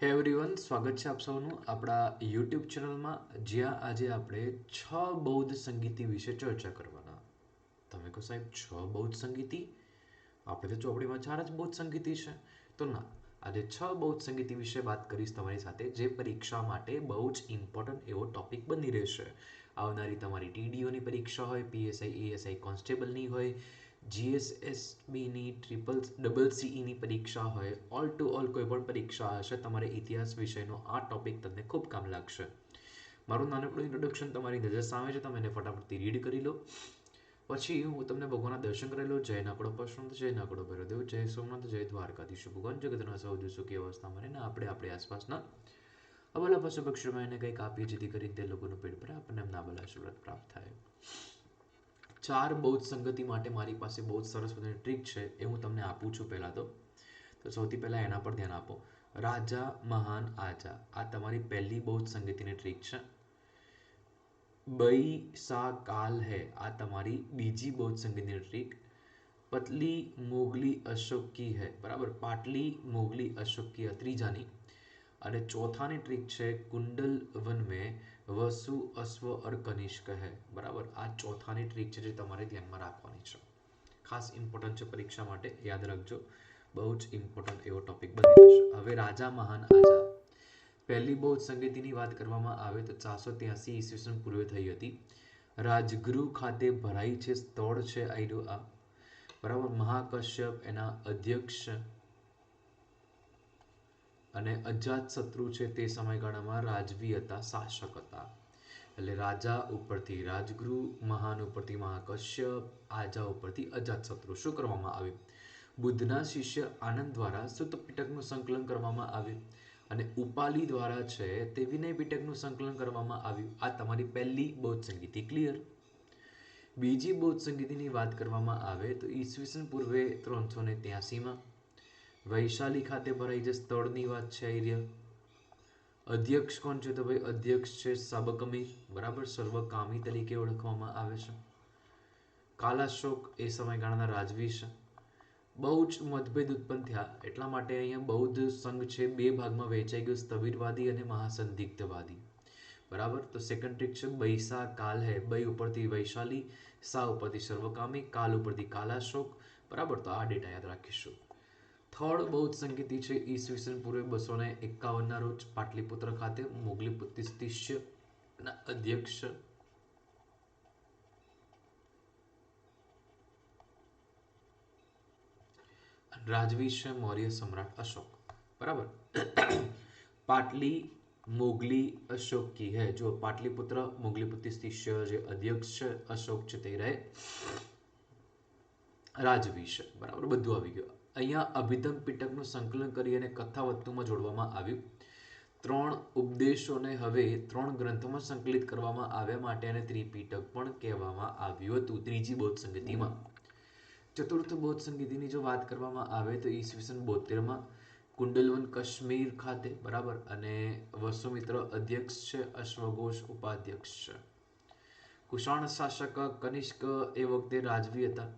હે એવરીવન, સ્વાગત છે આપ સૌનું આપણા યુટ્યુબ ચેનલમાં, જ્યાં આજે આપણે 6 બૌદ્ધ સંગીતી વિશે ચર્ચા કરવાના. તમે કહો સાહેબ 6 બૌદ્ધ સંગીતી? આપણે તો ચોપડીમાં 4 જ બૌદ્ધ સંગીતી છે. તો ના, આજે 6 બૌદ્ધ સંગીતી વિશે વાત કરીશ તમારી સાથે, જે પરીક્ષા માટે બહુ જ ઇમ્પોર્ટન્ટ એવો ટોપિક બની રહેશે. આવનારી તમારી ટીડીઓની પરીક્ષા હોય, પીએસઆઈ એએસઆઈ કોન્સ્ટેબલની હોય, જીએસએસબીની CCCની પરીક્ષા હોય, ઓલ ટુ ઓલ કોઈ પણ પરીક્ષા હશે, તમારે ઇતિહાસ વિષયનો આ ટોપિક તમને ખૂબ કામ લાગશે. મારું નાનકડું ઇન્ટ્રોડક્શન તમારી નજર સામે છે, તમે એને ફટાફટથી રીડ કરી લો. પછી હું તમને ભગવાનના દર્શન કરેલો. જય નાકડો પશુંત, જય નાકડો ભૈરવદેવ, જય સોમનાથ, જય દ્વારકાધીશ. ભગવાન જગતના સૌ સુખી અવસ્થામાં રહીને આપણે આપણી આસપાસના અબલા પશુ પક્ષીમાં એને કંઈક આપીએ, જેથી કરીને તે લોકોનું પેટ ભરે, આપણને એમના અબલા આશીર્વાદ પ્રાપ્ત થાય. 4 બૌદ્ધ સંગતિ માટે મારી પાસે બહુ જ સરસ મજાની ટ્રીક છે, એ હું તમને આપું છું. તો સૌથી પહેલા એના પર ધ્યાન આપો. રાજા મહાન આજા, આ તમારી પહેલી બૌદ્ધ સંગતિની ટ્રીક છે. બઈ સા કાલ હે, આ તમારી બીજી બૌદ્ધ સંગીતની ટ્રીક. પતલી મોગલી અશોક કી હે, બરાબર, પાટલી મોગલી અશોક કી ત્રીજાની. અને ચોથાની ટ્રીક છે કુંડલ વન મેં વસુ અશ્વ ઓર કનિષ્ક હે, બરાબર. આ ચોથાની ટ્રીક છે જે તમારે ધ્યાનમાં રાખવાની છે. ખાસ ઇમ્પોર્ટન્ટ છે પરીક્ષા માટે, યાદ રાખજો. બહુ જ ઇમ્પોર્ટન્ટ એવો ટોપિક બની જશે. હવે રાજા મહાન આજા, પહેલી બૌદ્ધ સંગીતીની વાત કરવામાં આવે તો 483 ઈસવીસન પૂર્વે થઈ હતી. રાજગૃહ ખાતે ભરાઈ છે, સ્થળ છે આયરો આ, બરાબર. મહાકશ્યપ એના અધ્યક્ષ અને અજાત શત્રુ છે તે સમયગાળામાં રાજવી હતા, શાસક હતા. એટલે રાજા ઉપરથી રાજગૃહ, મહાન ઉપરથી મહાકશ્યપ, આજા ઉપરથી અજાત શત્રુ. શું કરવામાં આવ્યું? બુદ્ધના શિષ્ય આનંદ દ્વારા સુત્ત પિટકનું સંકલન કરવામાં આવ્યું, અને ઉપાલી દ્વારા છે તે વિનય પિટકનું સંકલન કરવામાં આવ્યું. આ તમારી પહેલી બૌદ્ધ સંગીતી. ક્લિયર? બીજી બૌદ્ધ સંગીતીની વાત કરવામાં આવે તો ઈસવીસન પૂર્વે 383માં વૈશાલી ખાતે ભરાઈ, જે સ્થળની વાત છે આર્ય. અધ્યક્ષ કોણ છે? તો ભાઈ અધ્યક્ષ છે સાબકમીર, બરાબર, સર્વકામી તરીકે ઓળખવામાં આવે છે. કાલાશોક એ સમયગાળાના રાજવી છે. બહુ જ મતભેદ ઉત્પન્ન થયા, એટલા માટે અહીંયા બૌદ્ધ સંઘ છે બે ભાગમાં વહેંચાઈ ગયું, સ્થવિરવાદી અને મહાસંદિગ્ધવાદી, બરાબર. તો સેકન્ડ ટ્રીક છે બૈસા કાલ હે, બઈ ઉપરથી વૈશાલી, સા ઉપરથી સર્વકામી, કાલ ઉપરથી કાલાશોક, બરાબર. તો આ ડેટા યાદ રાખીશું. થર્ડ બૌદ્ધ સંગીતી છે ઈસવીસન પૂર્વે 251ના રોજ પાટલીપુત્ર ખાતે મોગલી શિષ્ય અધ્યક્ષ રાજવી છે મૌર્ય સમ્રાટ અશોક, બરાબર. પાટલી મોગલી અશોક કી હે, જો પાટલીપુત્ર મોગલીપુત્ર શિષ્ય જે અધ્યક્ષ છે અશોક છે તે રહે રાજવી છે, બરાબર. બધું આવી ગયું. અહીંયા અભિધમ પિટકનું સંકલન કરી અને કથાવસ્તુમાં જોડવામાં આવ્યું. 3 ઉપદેશોને હવે 3 ગ્રંથોમાં સંકલિત કરવામાં આવ્યા માટે અને ત્રિપિટક પણ કહેવામાં આવ્યું હતું ત્રીજી બૌદ્ધ સંગતિમાં. ચતુર્થ બૌદ્ધ સંગીતીની જો વાત કરવામાં આવે તો ઈસવીસન 72માં કુંડલવન કાશ્મીર ખાતે, બરાબર. અને વસુમિત્ર અધ્યક્ષ છે, અશ્વઘોષ ઉપાધ્યક્ષ છે. કુષાણ શાસક કનિષ્ક એ વખતે રાજવી હતા.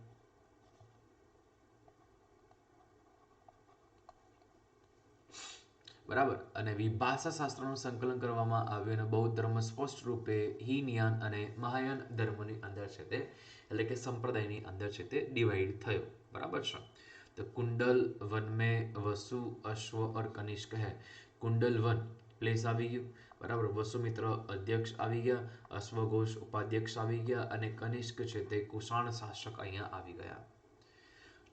બરાબર. અને વિભાષા શાસ્ત્રનું સંકલન કરવામાં આવ્યું અને બૌદ્ધ ધર્મ સ્પષ્ટ રૂપે હીનયાન અને મહાયાન ધર્મની અંદર છે તે, એટલે કે સંપ્રદાયની અંદર છે તે ડિવાઈડ થયો, બરાબર છે. તો કુંડલ વન મેં વસુ અશ્વ ઓર કનિષ્ક હે. કુંડલ વન પ્લેસ આવી ગયું, બરાબર. વસુમિત્ર અધ્યક્ષ આવી ગયા, અશ્વઘોષ ઉપાધ્યક્ષ આવી ગયા, અને કનિષ્ક છે તે કુષાણ શાસક અહીંયા આવી ગયા.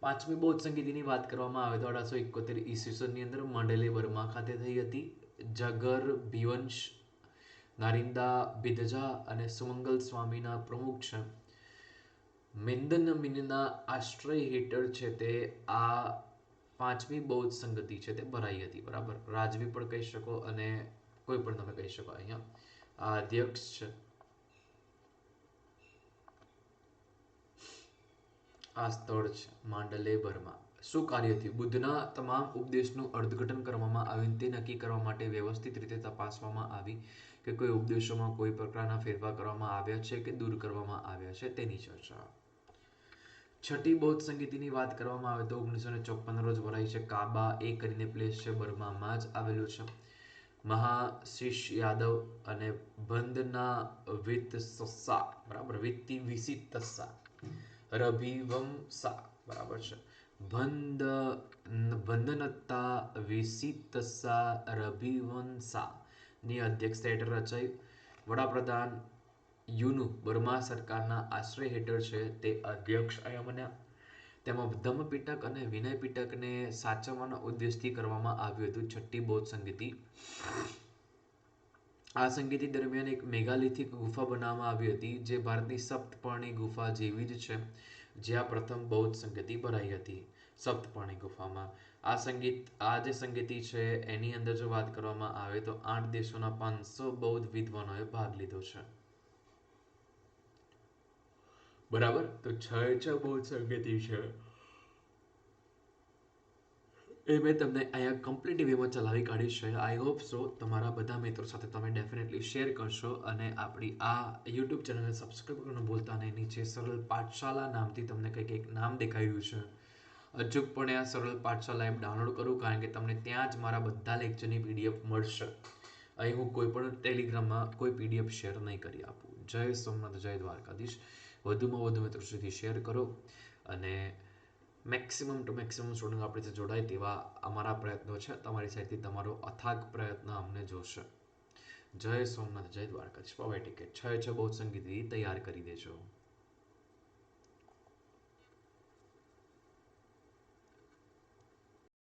પાંચમી બૌદ્ધ સંગીતીની વાત કરવામાં આવે તો 1871 ઈસવીસનની અંદર મંડલે બર્મા ખાતે થઈ હતી. જગર ભીવંશ, નારિંદા બિદજા અને સુમંગલ સ્વામીના પ્રમુખ છે. મેન્દન મિનના આશ્રય હેઠળ છે તે આ પાંચમી બૌદ્ધ સંગતિ છે તે ભરાઈ હતી, બરાબર. રાજવી પણ કહી શકો અને કોઈ પણ તમે કહી શકો. અહીંયા આ અધ્યક્ષ છે, આ સ્થળ છે માંડલે બર્મા. શું કાર્ય થયું? બુદ્ધના તમામ ઉપદેશનું અર્થઘટન કરવામાં આવ્યું, તે નક્કી કરવા માટે વ્યવસ્થિત રીતે તપાસવામાં આવી કે કોઈ ઉપદેશોમાં કોઈ પ્રકારના ફેરફાર કરવામાં આવ્યા છે કે દૂર કરવામાં આવ્યા છે, તેની ચર્ચા. છઠ્ઠી બૌદ્ધ સંગીતિની વાત કરવામાં આવે તો 1954 રોજ ભરાઈ છે. કાબા એ કરીને પ્લેસ છે, બર્મામાં જ આવેલું છે. મહાશીષ યાદવ અને બંધના વિતસા, બરાબર, વિત્તિ વિસિતસા રભિવંસા, બરાબર છે. બંધનતા વિસિતસા રભિવંસા ની અધ્યક્ષતા હેઠળ રચાઈ. વડાપ્રધાન યુનુ બર્મા સરકારના આશ્રય હેઠળ છે, તે અધ્યક્ષ અહીંયા બન્યા. તેમાં ધમ્મપિટક અને વિનય પિટકને સાચવવાના ઉદ્દેશથી કરવામાં આવ્યું હતું છઠ્ઠી બૌદ્ધ સંગીતિ. આ સંગીતિ દરમિયાન એક મેગાલિથિક ગુફા બનાવવામાં આવી હતી, જે ભારતની સપ્તપર્ણી ગુફા જેવી જ છે, જ્યાં પ્રથમ બૌદ્ધ સંગીતિ ભરાઈ હતી, સપ્તપર્ણી ગુફામાં. આ જે સંગીતિ છે એની અંદર જો વાત કરવામાં આવે તો 8 દેશોના 500 બૌદ્ધ વિદ્વાનોએ ભાગ લીધો છે. બરાબર, તો છ બૌદ્ધ સંગીતિ છે એ મેં તમને અહીંયા કમ્પ્લીટ વેમાં ચલાવી કાઢી છે. આઈ હોપ સો તમારા બધા મિત્રો સાથે તમે ડેફિનેટલી શેર કરશો અને આપણી આ યુટ્યુબ ચેનલને સબસ્ક્રાઈબ કરવાનું ભૂલતા નહીં. નીચે સરળ પાઠશાલા નામથી તમને કંઈક એક નામ દેખાઈ રહ્યું છે. અચૂકપણે આ સરળ પાઠશાલા એપ ડાઉનલોડ કરો, કારણ કે તમને ત્યાં જ મારા બધા લેક્ચરની પીડીએફ મળશે. અહીં હું કોઈ પણ ટેલિગ્રામમાં કોઈ પીડીએફ શેર નહીં કરી આપું. જય સોમનાથ, જય દ્વારકાધીશ. વધુમાં વધુ મિત્રો સુધી શેર કરો અને મેક્સિમમ ટુ મેક્સિમમ સ્ટુડન્ટ આપણી સાથે જોડાય તેવા અમારા પ્રયત્નો છે. તમારી સાઈડથી તમારો અથાગ પ્રયત્ન અમને જોશે. જય સોમનાથ, જય દ્વારકાધીશ. બાય ટિકિટ 6 બૌદ્ધ સંગીત તૈયાર કરી દેજો.